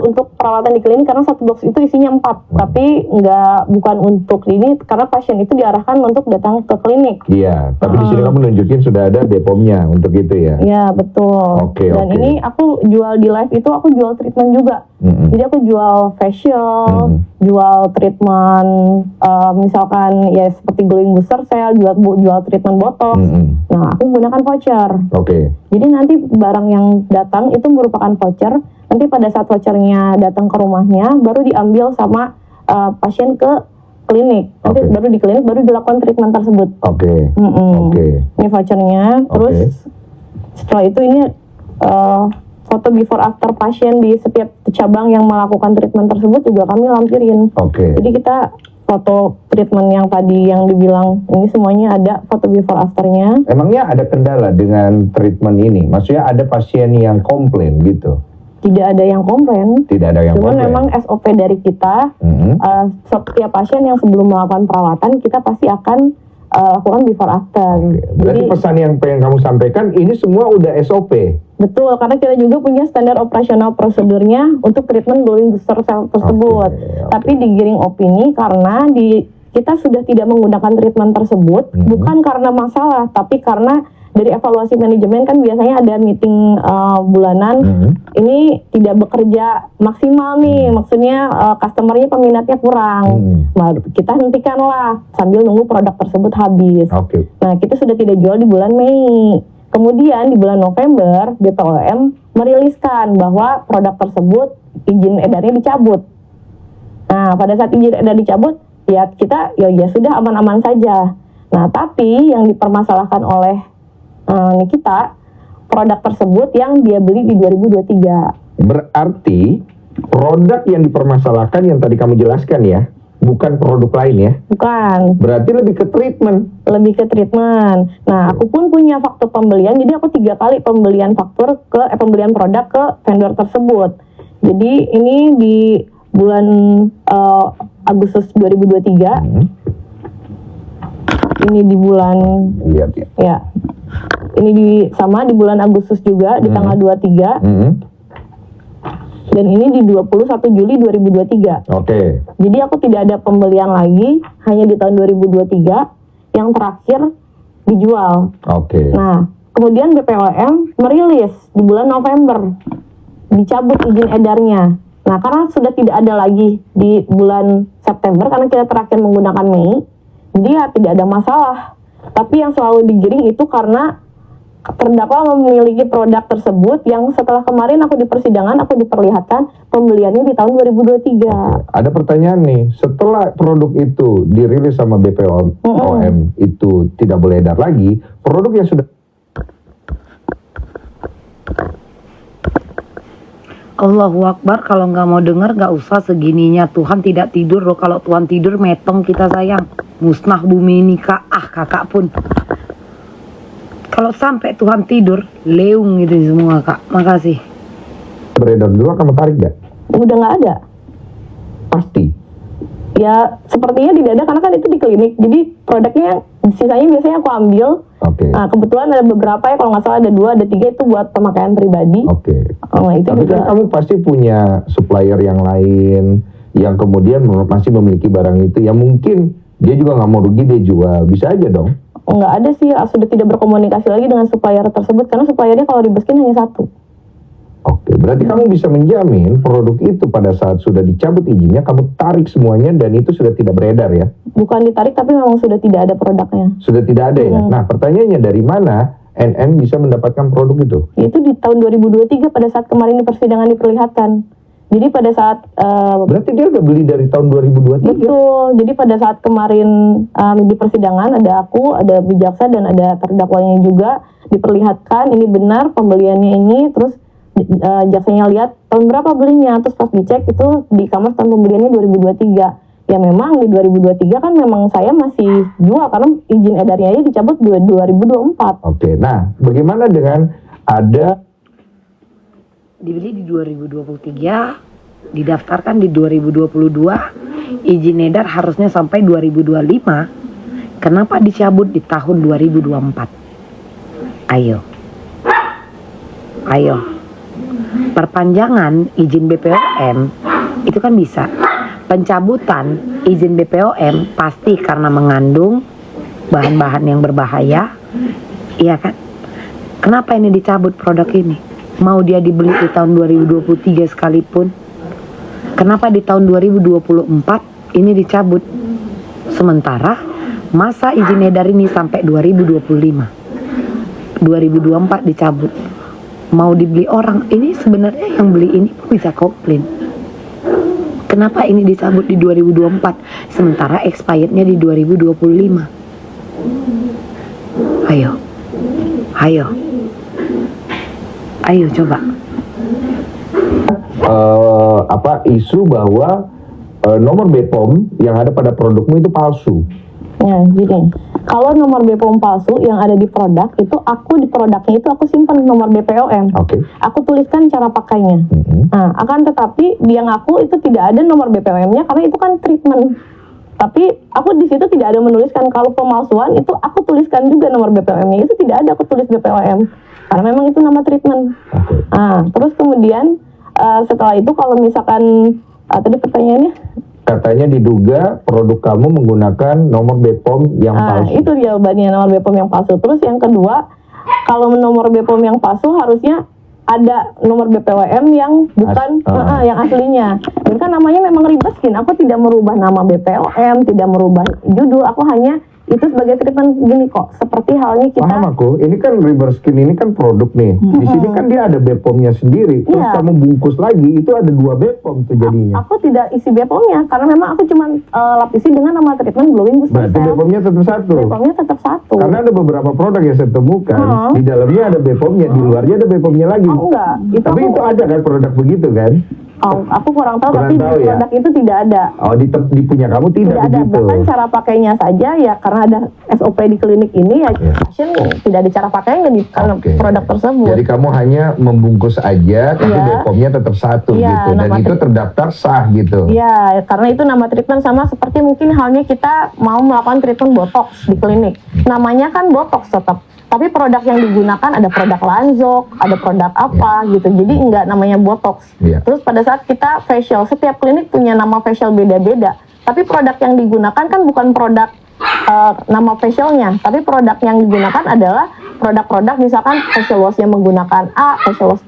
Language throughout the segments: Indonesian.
untuk perawatan di klinik karena satu box itu isinya 4, tapi bukan untuk ini karena pasien itu diarahkan untuk datang ke klinik. Iya, tapi di sini kamu nunjukin sudah ada Bepomnya untuk itu ya. Iya betul. Dan ini aku jual di live itu aku jual treatment juga. Jadi aku jual facial, jual treatment, misalkan ya seperti glowing booster saya jual treatment botox. Nah aku gunakan voucher. Jadi nanti barang yang datang itu merupakan voucher. Nanti pada saat vouchernya datang ke rumahnya, baru diambil sama pasien ke klinik. Nanti baru di klinik baru dilakukan treatment tersebut. Ini vouchernya. Terus setelah itu ini foto before after pasien di setiap cabang yang melakukan treatment tersebut juga kami lampirin. Jadi kita foto treatment yang tadi yang dibilang ini semuanya ada foto before afternya. Emangnya ada kendala dengan treatment ini? Maksudnya ada pasien yang komplain gitu? Tidak ada yang komplain. Tidak ada yang Cuman komplain. memang SOP dari kita, setiap pasien yang sebelum melakukan perawatan kita pasti akan lakukan before after. Berarti pesan yang pengen kamu sampaikan ini semua udah SOP? Betul, karena kita juga punya standar operasional prosedurnya untuk treatment glowing booster cell tersebut. Tapi digiring opini karena kita sudah tidak menggunakan treatment tersebut, bukan karena masalah, tapi karena dari evaluasi manajemen kan biasanya ada meeting bulanan, ini tidak bekerja maksimal nih, maksudnya customernya peminatnya kurang. Nah, kita hentikanlah sambil nunggu produk tersebut habis. Nah, kita sudah tidak jual di bulan Mei. Kemudian di bulan November, BPOM meriliskan bahwa produk tersebut izin edarnya dicabut. Nah, pada saat izin edar dicabut, ya kita ya sudah aman-aman saja. Nah, tapi yang dipermasalahkan oleh kita produk tersebut yang dia beli di 2023. Berarti produk yang dipermasalahkan yang tadi kamu jelaskan ya, bukan produk lain ya? Bukan. Berarti lebih ke treatment? Lebih ke treatment. Nah, aku pun punya faktur pembelian, jadi aku 3 kali pembelian pembelian produk ke vendor tersebut. Jadi ini di bulan Agustus 2023. Ini di bulan ya. Ini di bulan Agustus juga di tanggal 23. Dan ini di 21 Juli 2023. Jadi aku tidak ada pembelian lagi, hanya di tahun 2023 yang terakhir dijual. Nah, kemudian BPOM merilis di bulan November dicabut izin edarnya. Nah, karena sudah tidak ada lagi di bulan September karena kita terakhir menggunakan Mei, dia tidak ada masalah. Tapi yang selalu digiring itu karena terdakwa memiliki produk tersebut yang setelah kemarin aku di persidangan aku diperlihatkan pembeliannya di tahun 2023. Ada pertanyaan nih, setelah produk itu dirilis sama BPOM itu tidak boleh edar lagi, produk yang sudah Allahu Akbar, kalau nggak mau dengar nggak usah segininya. Tuhan tidak tidur loh, kalau Tuhan tidur metong kita sayang. Musnah bumi ini kakak pun. Kalau sampai Tuhan tidur, leung gitu semua kak. Makasih. Beredar dulu kamu tarik gak? Udah nggak ada. Pasti? Ya sepertinya tidak ada karena kan itu di klinik. Jadi produknya sisanya biasanya aku ambil. Nah kebetulan ada beberapa ya, kalau nggak salah ada 2, ada 3 itu buat pemakaian pribadi. Nah, itu tapi juga. Kan kamu pasti punya supplier yang lain yang kemudian masih memiliki barang itu. Ya mungkin dia juga nggak mau rugi, dia jual. Bisa aja dong. Nggak ada sih, sudah tidak berkomunikasi lagi dengan supplier tersebut karena suppliernya kalau di Beskin hanya 1. Berarti kamu bisa menjamin produk itu pada saat sudah dicabut izinnya kamu tarik semuanya dan itu sudah tidak beredar ya? Bukan ditarik tapi memang sudah tidak ada produknya. Sudah tidak ada ya? Nah pertanyaannya dari mana NN bisa mendapatkan produk itu? Itu di tahun 2023 pada saat kemarin di persidangan diperlihatkan. Jadi pada saat berarti dia udah beli dari tahun 2023? Betul. Jadi pada saat kemarin di persidangan ada aku, ada bijaksa dan ada terdakwanya juga diperlihatkan ini benar pembeliannya ini, terus jaksanya lihat tahun berapa belinya, terus pas dicek itu di kamar tahun pembeliannya 2023. Ya memang di 2023 kan memang saya masih jual karena izin edarnya aja dicabut 2024. Nah bagaimana dengan ada dibeli di 2023, didaftarkan di 2022, izin edar harusnya sampai 2025. Kenapa dicabut di tahun 2024? Ayo. Perpanjangan izin BPOM itu kan bisa. Pencabutan izin BPOM pasti karena mengandung bahan-bahan yang berbahaya. Iya kan? Kenapa ini dicabut produk ini? Mau dia dibeli di tahun 2023 sekalipun. Kenapa di tahun 2024 ini dicabut? Sementara masa izin edar ini sampai 2025. 2024 dicabut. Mau dibeli orang, ini sebenarnya yang beli ini bisa komplain. Kenapa ini dicabut di 2024 sementara expirednya di 2025? Ayo coba. Isu bahwa nomor BPOM yang ada pada produkmu itu palsu. Ya, gini. Kalau nomor BPOM palsu yang ada di produk itu, di produknya itu aku simpan nomor BPOM. Oke. Aku tuliskan cara pakainya. Nah, akan tetapi dia ngaku itu tidak ada nomor BPOM-nya karena itu kan treatment. Tapi aku di situ tidak ada menuliskan. Kalau pemalsuan itu aku tuliskan juga nomor BPOM-nya, itu tidak ada aku tulis BPOM karena memang itu nama treatment. Nah, terus kemudian setelah itu kalau misalkan tadi pertanyaannya, katanya diduga produk kamu menggunakan nomor BPOM yang palsu. Itu jawabannya, nomor BPOM yang palsu. Terus yang kedua, kalau nomor BPOM yang palsu harusnya ada nomor BPOM yang bukan yang aslinya. Dan kan namanya memang Ribaskin. Aku tidak merubah nama BPOM, tidak merubah judul. Aku hanya itu sebagai treatment gini kok. Seperti halnya kita. Paham aku. Ini kan Ribaskin ini kan produk nih. Di sini kan dia ada BPOM-nya sendiri. Terus kamu bungkus lagi, itu ada 2 BPOM tuh jadinya. Aku tidak isi BPOM-nya karena memang aku cuma lapisi dengan nama treatment glowing booster. Berarti BPOM-nya tetap satu. BPOM-nya tetap satu. Karena ada beberapa produk yang saya temukan, di dalamnya ada BPOM-nya, di luarnya ada BPOM-nya lagi. Oh enggak. Tapi itu ada kan produk begitu kan? Aku kurang tahu, Kurang tapi tahu di produk itu tidak ada. Oh, di punya kamu tidak ada. begitu. Bahkan cara pakainya saja ya, karena ada SOP di klinik ini ya, pasien tidak ada cara pakainya di produk tersebut. Jadi kamu hanya membungkus aja, tapi BPOM-nya tetap satu gitu, dan itu terdaftar sah gitu. Iya, karena itu nama treatment, sama seperti mungkin halnya kita mau melakukan treatment botox di klinik. Namanya kan botox tetap. Tapi produk yang digunakan ada produk Lanzok, ada produk apa gitu. Jadi enggak namanya botox. Terus pada saat kita facial, setiap klinik punya nama facial beda-beda. Tapi produk yang digunakan kan bukan produk nama facialnya, tapi produk yang digunakan adalah produk-produk misalkan facial wash-nya menggunakan A, facial wash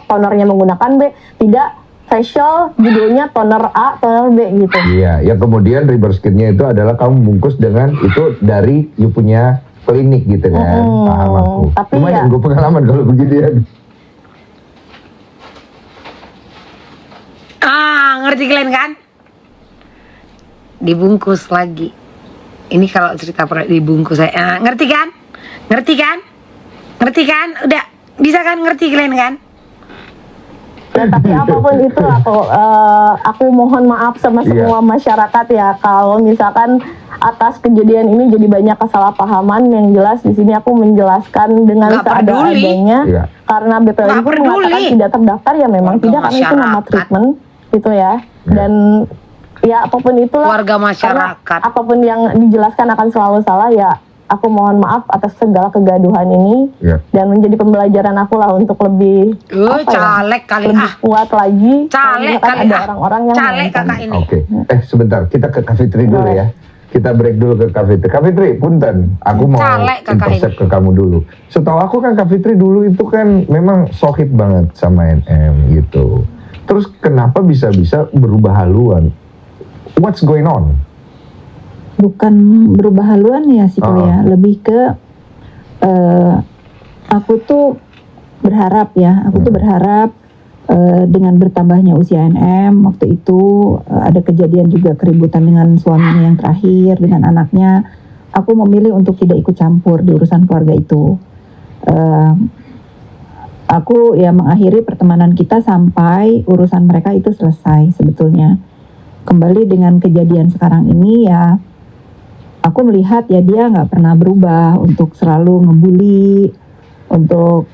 tonernya menggunakan B, tidak facial judulnya toner A, toner B gitu. Iya, yang kemudian Ribaskin-nya itu adalah kamu bungkus dengan itu dari you punya klinik gitu kan. Paham aku. Tapi lumayan gue pengalaman kalau begitu ya. Ngerti kalian kan? Dibungkus lagi. Ini kalau cerita dibungkus saya ngerti kan? Ngerti kan? Ngerti kan? Udah bisa kan ngerti kalian kan? Ya, tapi apapun itu aku mohon maaf sama semua masyarakat ya kalau misalkan atas kejadian ini jadi banyak kesalahpahaman. Yang jelas di sini aku menjelaskan dengan seadanya karena BPOM pun mengatakan tidak terdaftar ya memang tidak, karena itu nama treatment itu ya. Dan ya apapun itulah, warga masyarakat, apapun yang dijelaskan akan selalu salah ya. Aku mohon maaf atas segala kegaduhan ini dan menjadi pembelajaran aku lah untuk lebih lebih kuat lagi. Ada orang-orang yang kakak ini. Oke. Sebentar, kita ke Kak Fitri dulu ya. Kita break dulu ke Kak Fitri. Kak Fitri, punten, aku mau intercept ke kamu dulu. Setahu aku kan Kak Fitri dulu itu kan memang sohib banget sama NM gitu. Terus kenapa bisa-bisa berubah haluan? What's going on? Bukan berubah haluan ya sih ya, lebih ke aku tuh berharap dengan bertambahnya usia NM waktu itu ada kejadian juga keributan dengan suaminya yang terakhir dengan anaknya, aku memilih untuk tidak ikut campur di urusan keluarga itu. Aku ya mengakhiri pertemanan kita sampai urusan mereka itu selesai sebetulnya. Kembali dengan kejadian sekarang ini ya, aku melihat ya dia nggak pernah berubah untuk selalu ngebully, untuk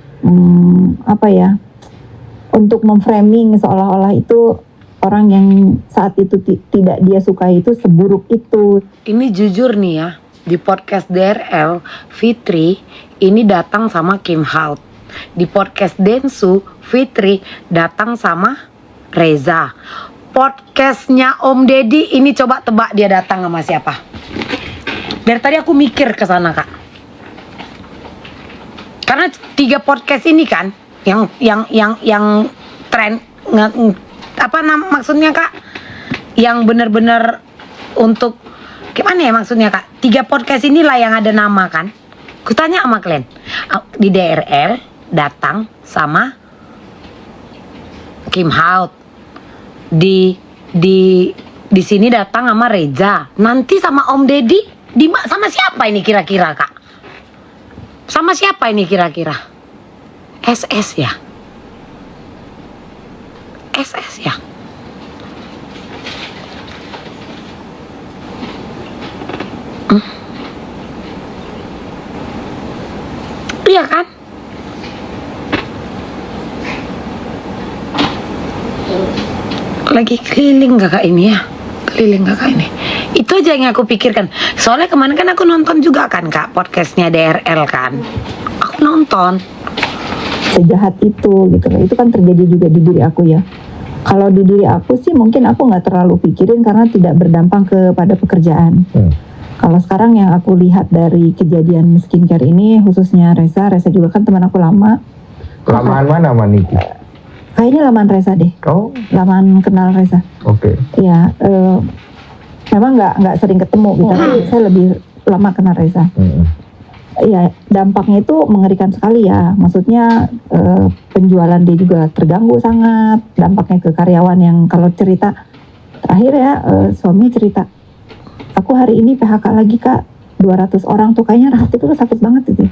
untuk memframing seolah-olah itu orang yang saat itu tidak dia sukai itu seburuk itu. Ini jujur nih ya, di podcast DRL, Fitri ini datang sama Kim Hout. Di podcast Densu, Fitri datang sama Reza. Podcastnya Om Deddy ini coba tebak dia datang sama siapa? Dari tadi aku mikir ke sana, Kak. Karena 3 podcast ini kan yang tren maksudnya, Kak? Yang benar-benar untuk gimana ya maksudnya, Kak? 3 podcast inilah yang ada nama kan? Kutanya sama kalian. Di DRL datang sama Kim Haut. Di sini datang sama Reza. Nanti sama Om Deddy sama siapa ini kira-kira, Kak? Sama siapa ini kira-kira? SS ya? SS ya? Iya kan? Lagi keliling kakak ini ya? Keliling kakak ini. Itu aja yang aku pikirkan. Soalnya kemarin kan aku nonton juga kan, Kak, podcastnya DRL kan. Aku nonton. Sejahat itu gitu loh. Itu kan terjadi juga di diri aku ya. Kalau di diri aku sih mungkin aku nggak terlalu pikirin karena tidak berdampak kepada pekerjaan. Kalau sekarang yang aku lihat dari kejadian skincare ini, khususnya Reza juga kan teman aku lama. Kelamaan mana sama Niki? Kayaknya lamaan Reza deh. Oh, Lamaan kenal Reza. oke. Ya, memang nggak sering ketemu gitu, tapi saya lebih lama kenal Reza. Ya, dampaknya itu mengerikan sekali ya. Maksudnya penjualan dia juga terganggu sangat. Dampaknya ke karyawan yang kalau cerita terakhir ya, suami cerita, aku hari ini PHK lagi, Kak, 200 orang tuh, kayaknya hati itu sakit banget itu.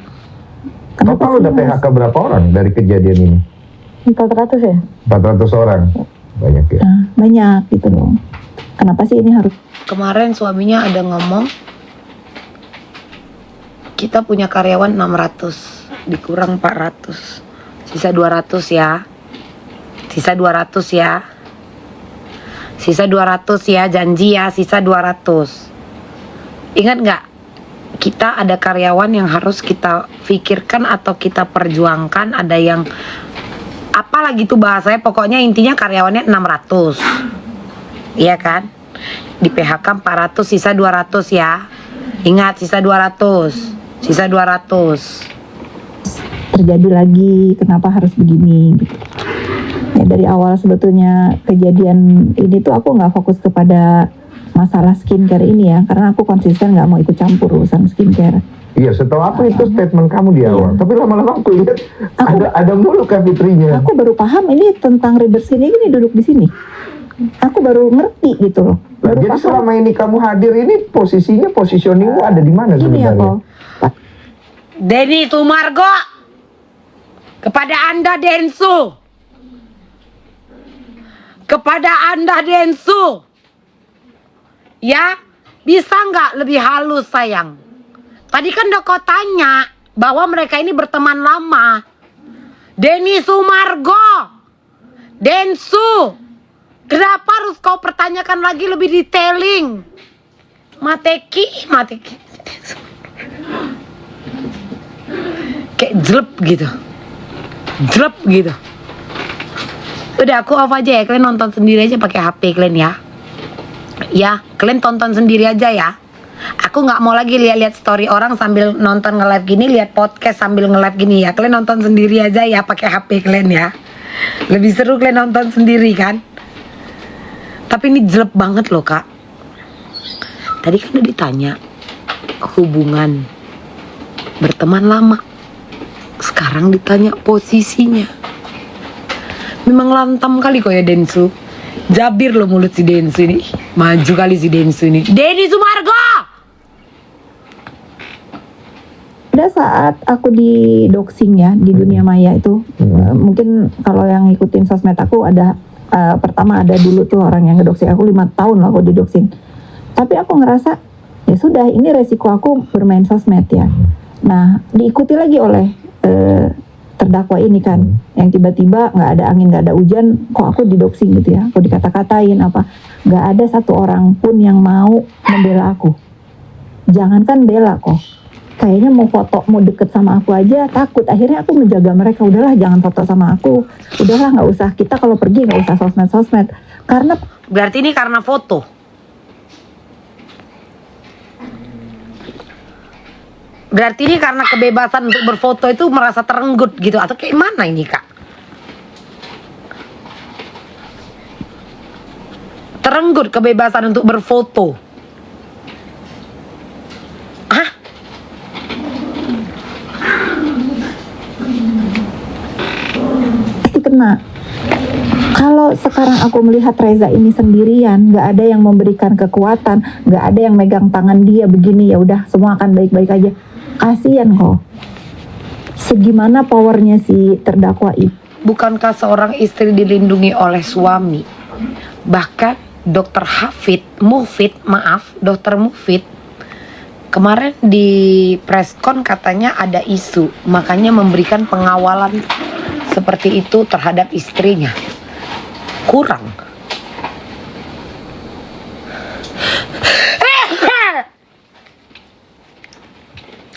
Total udah PHK berapa orang dari kejadian ini? 400 ya? 400 orang. Banyak ya. Banyak gitu loh. Kenapa sih ini harus? Kemarin suaminya ada ngomong, kita punya karyawan 600, dikurang 400. Sisa 200 ya. Sisa 200 ya. Sisa 200 ya, janji ya, sisa 200. Ingat nggak? Kita ada karyawan yang harus kita pikirkan atau kita perjuangkan, ada yang apalagi tuh bahasanya, pokoknya intinya karyawannya 600. Iya kan? Di PHK 400, sisa 200 ya. Ingat, sisa 200. Sisa 200. Terjadi lagi, kenapa harus begini gitu. Ya, dari awal sebetulnya kejadian ini tuh aku nggak fokus kepada masalah skincare ini ya, karena aku konsisten nggak mau ikut campur urusan skincare. Iya, setahu aku itu statement kamu di awal. Tapi lama-lama aku lihat ada mulu Kak Fitrinya. Aku baru paham ini tentang reverse ini duduk di sini. Aku baru ngerti gitu loh. Nah, jadi selama ini kamu hadir ini posisinya, positioningmu ada di mana Ini sebenarnya? ya kok. Denny Sumargo, kepada Anda Densu, ya, bisa nggak lebih halus sayang? Tadi kan udah kau tanya bahwa mereka ini berteman lama. Denny Sumargo, Densu, kenapa harus kau pertanyakan lagi lebih detailing? Mateki. Kayak jelep gitu. Udah, aku off aja ya. Kalian nonton sendiri aja pakai HP kalian ya. Ya, kalian tonton sendiri aja ya. Aku nggak mau lagi lihat story orang sambil nonton nge-live gini, lihat podcast sambil nge-live gini ya. Kalian nonton sendiri aja ya pakai HP kalian ya. Lebih seru kalian nonton sendiri kan. Tapi ini jelek banget loh, Kak. Tadi kan udah ditanya hubungan berteman lama. Sekarang ditanya posisinya. Memang lantam kali kok ya Densu. Jabir loh mulut si Densu ini. Maju kali si Densu ini. Denny Sumargo! Pada saat aku di doxing ya, di dunia maya itu, mungkin kalau yang ngikutin sosmed aku ada, pertama ada dulu tuh orang yang ngedoxing aku 5 tahun lah aku di doxing. Tapi aku ngerasa, ya sudah, ini resiko aku bermain sosmed ya. Nah, diikuti lagi oleh terdakwa ini kan, yang tiba-tiba nggak ada angin, nggak ada hujan, kok aku didoxing gitu ya, kok dikata-katain apa, nggak ada satu orang pun yang mau membela aku. Jangankan bela kok, kayaknya mau foto, mau deket sama aku aja takut. Akhirnya aku menjaga mereka, udahlah jangan foto sama aku, udahlah nggak usah, kita kalau pergi nggak usah sosmed. Karena Berarti ini karena foto. Berarti ini karena kebebasan untuk berfoto itu merasa terenggut gitu, atau kayak mana ini Kak? Terenggut kebebasan untuk berfoto. Hah? pasti kena. Kalau sekarang aku melihat Reza ini sendirian, nggak ada yang memberikan kekuatan, nggak ada yang megang tangan dia begini, ya udah semua akan baik-baik aja. Kasian kok. Segimana powernya si terdakwa itu. Bukankah seorang istri dilindungi oleh suami? Bahkan Dokter Mufid kemarin di preskon katanya ada isu, makanya memberikan pengawalan seperti itu terhadap istrinya. Kurang.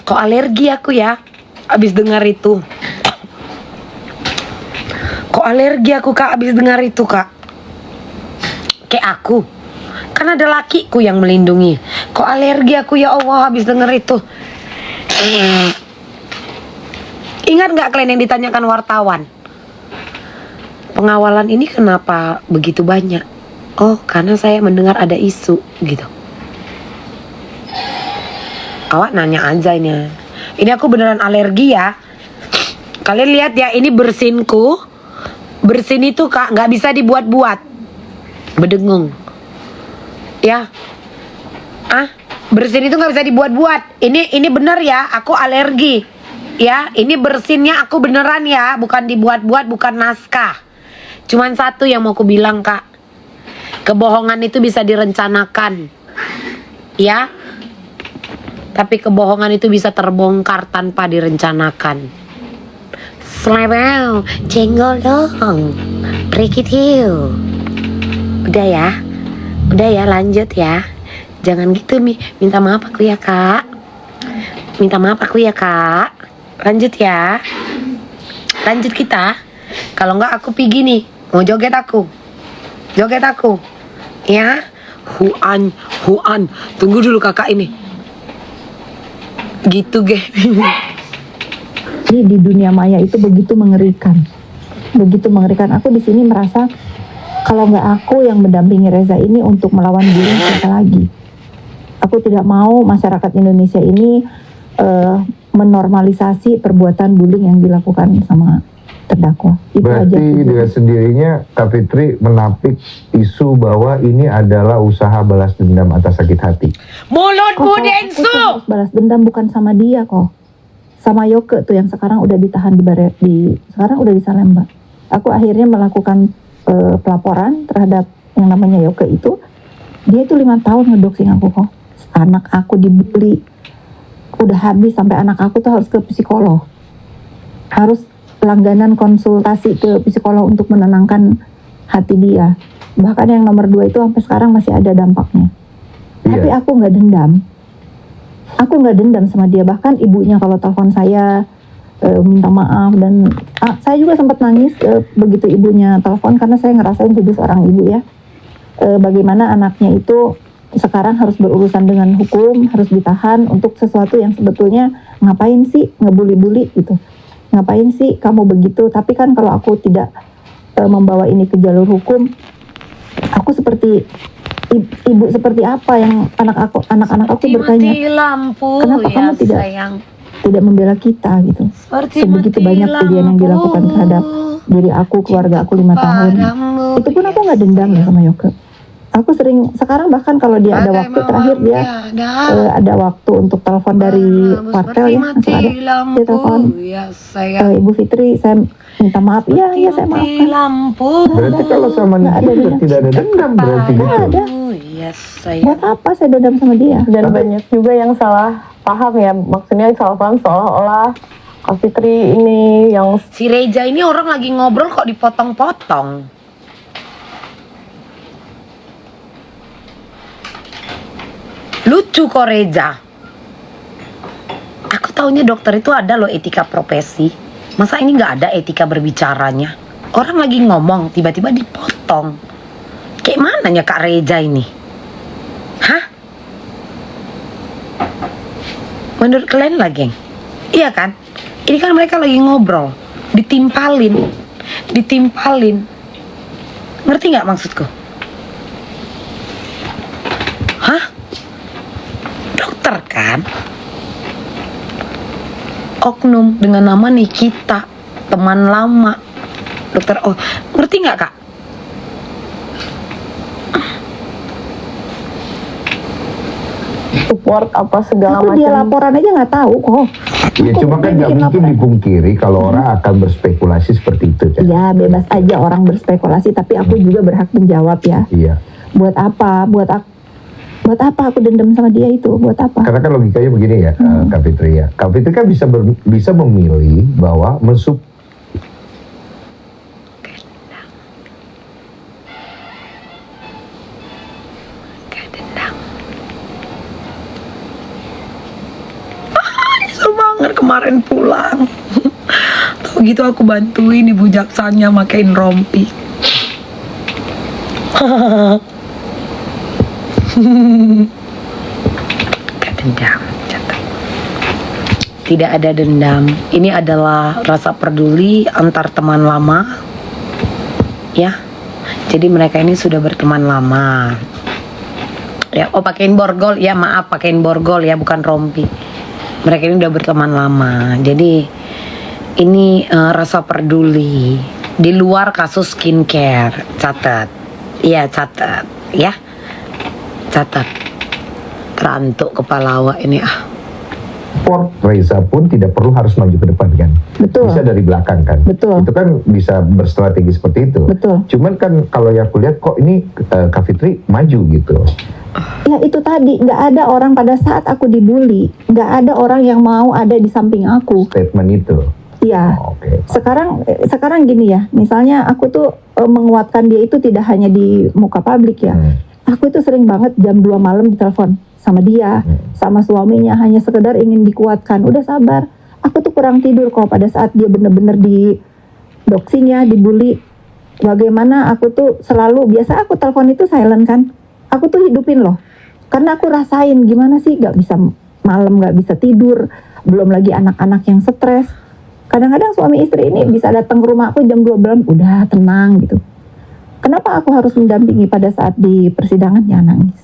Kok alergi aku ya abis dengar itu. Kok alergi aku Kak abis dengar itu Kak. Kayak aku, kan ada lakiku yang melindungi. Kok alergi aku ya Allah habis denger itu. Ingat gak kalian yang ditanyakan wartawan? Pengawalan ini kenapa begitu banyak? Oh, karena saya mendengar ada isu gitu. Awak nanya aja ini. Ini aku beneran alergi ya. Kalian lihat ya, ini bersinku. Bersin itu Kak, gak bisa dibuat-buat. Berdengung ya, bersin itu nggak bisa dibuat-buat. Ini bener ya, aku alergi ya. Ini bersinnya aku beneran ya, bukan dibuat-buat, bukan naskah. Cuman satu yang mau aku bilang Kak, kebohongan itu bisa direncanakan ya, tapi kebohongan itu bisa terbongkar tanpa direncanakan. Selevel, jenggol dong, break it here. Udah ya lanjut ya. Jangan gitu minta maaf aku ya Kak. Minta maaf aku ya Kak. Lanjut ya. Lanjut kita. Kalau enggak aku pergi nih. Mau joget aku. Ya. Huan. Tunggu dulu kakak ini. Gitu ge. Ini di dunia maya itu begitu mengerikan. Aku di sini merasa kalau nggak aku yang mendampingi Reza ini untuk melawan bullying, siapa lagi? Aku tidak mau masyarakat Indonesia ini menormalisasi perbuatan bullying yang dilakukan sama terdakwa. Itu Berarti aja. dengan sendirinya Kak Fitri menapik isu bahwa ini adalah usaha balas dendam atas sakit hati. Mulutmu Kalau aku Densu. tuh harus balas dendam bukan sama dia kok, sama Yoke tuh yang sekarang udah ditahan sekarang udah di Salemba. Aku akhirnya melakukan pelaporan terhadap yang namanya Yoke itu. Dia itu 5 tahun ngedoxing aku kok. Anak aku dibully udah habis, sampai anak aku tuh harus ke psikolog, harus langganan konsultasi ke psikolog untuk menenangkan hati dia. Bahkan yang nomor 2 itu sampai sekarang masih ada dampaknya. Tapi aku nggak dendam sama dia. Bahkan ibunya kalau telepon saya minta maaf, dan saya juga sempat nangis begitu ibunya telepon, karena saya ngerasain jadi seorang ibu ya, bagaimana anaknya itu sekarang harus berurusan dengan hukum, harus ditahan untuk sesuatu yang sebetulnya ngapain sih ngebully-bully gitu, ngapain sih kamu begitu. Tapi kan kalau aku tidak membawa ini ke jalur hukum, aku seperti ibu seperti apa yang anak-anak aku bertanya, kenapa kamu tidak membela kita gitu. Sebegitu banyak kejadian yang dilakukan terhadap diri aku, keluarga aku 5 tahun. Itu pun aku nggak dendam ya sama Yoke. Aku sering, sekarang bahkan kalau dia ada waktu, terakhir dia ada waktu untuk telepon dari kuartel ya, langsung ada dia telepon, Ibu Fitri saya minta maaf. Iya saya maafkan. Berarti kalau sama Niki tidak ada dendam berarti gitu. Ada. Buat apa saya dendam sama dia? Dan banyak juga yang salah paham ya, maksudnya salah paham seolah-olah Kak Fitri ini yang Si Reza ini orang lagi ngobrol kok dipotong-potong. Lucu kok Reza. taunya dokter itu ada loh etika profesi. Masa ini nggak ada etika berbicaranya? Orang lagi ngomong tiba-tiba dipotong. Kayak mananya Kak Reza ini? Hah? Menurut kalian lah, geng? Iya kan? Ini kan mereka lagi ngobrol, ditimpalin. Ngerti nggak maksudku? Hah? Dokter kan? Oknum dengan nama Nikita, teman lama. Dokter, oh, ngerti nggak Kak? Support apa segala Aku dia macam. laporan aja nggak tahu kok. Ya Aku cuma kan nggak bikin mungkin laporan. dipungkiri kalau orang akan berspekulasi seperti itu kan. Iya, bebas aja orang berspekulasi, tapi aku juga berhak menjawab ya. Iya. Buat apa? Buat apa aku dendam sama dia itu? Buat apa? Karena kan logikanya begini ya, Kak Fitri ya. Kak Fitri kan bisa memilih bahwa Nyesel banget kemarin pulang. Tahu gitu aku bantuin ibu jaksanya makain rompi. Gak dendam, catat. Tidak ada dendam. Ini adalah rasa peduli antar teman lama. Ya. Jadi mereka ini sudah berteman lama. Ya, oh pakein borgol. Ya maaf, pakein borgol ya, bukan rompi. Mereka ini udah berteman lama. Jadi ini rasa peduli di luar kasus skincare. Catat. Iya, catat. Ya. Catat. Terantuk kepala awak ini support Reza pun tidak perlu harus maju ke depan kan. Betul. Bisa dari belakang kan. Betul. Itu kan bisa berstrategi seperti itu. Betul. Cuman kan kalau yang aku lihat kok ini Kak Fitri maju gitu. Ya itu tadi, nggak ada orang pada saat aku dibully, nggak ada orang yang mau ada di samping aku. Statement itu. Iya. Oke. Sekarang gini ya, misalnya aku tuh menguatkan dia itu tidak hanya di muka publik ya. Aku itu sering banget jam 2 malam ditelepon sama dia, sama suaminya, hanya sekedar ingin dikuatkan. Udah sabar, aku tuh kurang tidur kok pada saat dia bener-bener di doxinya, dibully. Bagaimana aku tuh selalu, biasa aku telepon itu silent kan. Aku tuh hidupin loh, karena aku rasain gimana sih gak bisa malam, gak bisa tidur. Belum lagi anak-anak yang stres. Kadang-kadang suami istri ini bisa datang ke rumah aku jam 2 malam, udah tenang gitu. Kenapa aku harus mendampingi pada saat di persidangan? Ya nangis.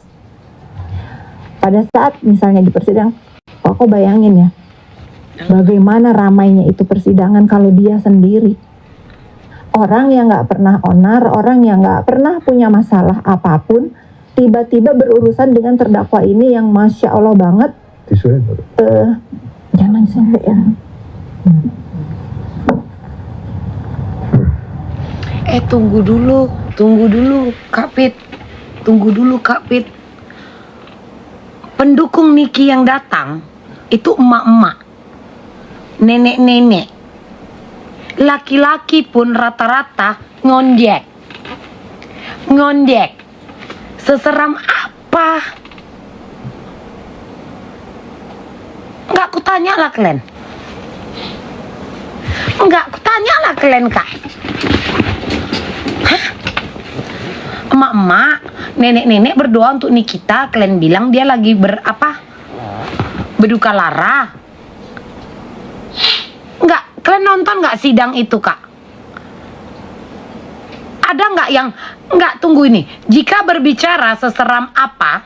Pada saat misalnya di persidangan, aku bayangin ya, bagaimana ramainya itu persidangan kalau dia sendiri. Orang yang gak pernah onar, orang yang gak pernah punya masalah apapun, tiba-tiba berurusan dengan terdakwa ini yang Masya Allah banget. Tisunya Jangan sampai ya. Tunggu dulu Kak Pit. Tunggu dulu Kak Pit. Pendukung Niki yang datang itu emak-emak, nenek-nenek. Laki-laki pun rata-rata ngondek. Seseram apa? Enggak kutanya lah kalian. Kak. Hah? Emak-emak, nenek-nenek berdoa untuk Nikita. Kalian bilang dia lagi berduka lara. Enggak, kalian nonton nggak sidang itu Kak? Ada nggak yang nggak tunggu ini? Jika berbicara seseram apa,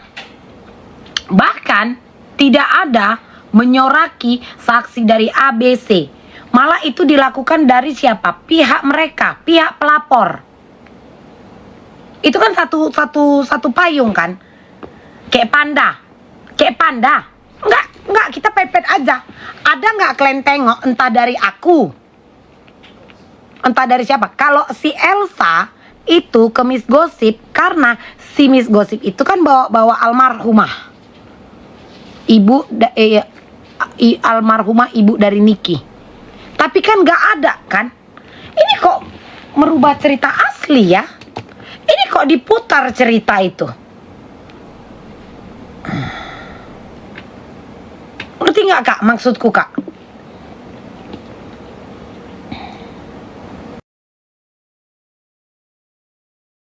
bahkan tidak ada menyoraki saksi dari ABC. Malah itu dilakukan dari siapa? Pihak mereka, pihak pelapor. Itu kan satu payung kan? Kayak panda. Enggak, kita pepet aja. Ada nggak kalian tengok entah dari aku? Entah dari siapa? Kalau si Elsa itu ke Miss Gossip karena si Miss Gossip itu kan bawa almarhumah. Almarhumah ibu dari Niki. Tapi kan nggak ada kan? Ini kok merubah cerita asli ya? Ini kok diputar cerita itu? Ngerti nggak kak maksudku kak?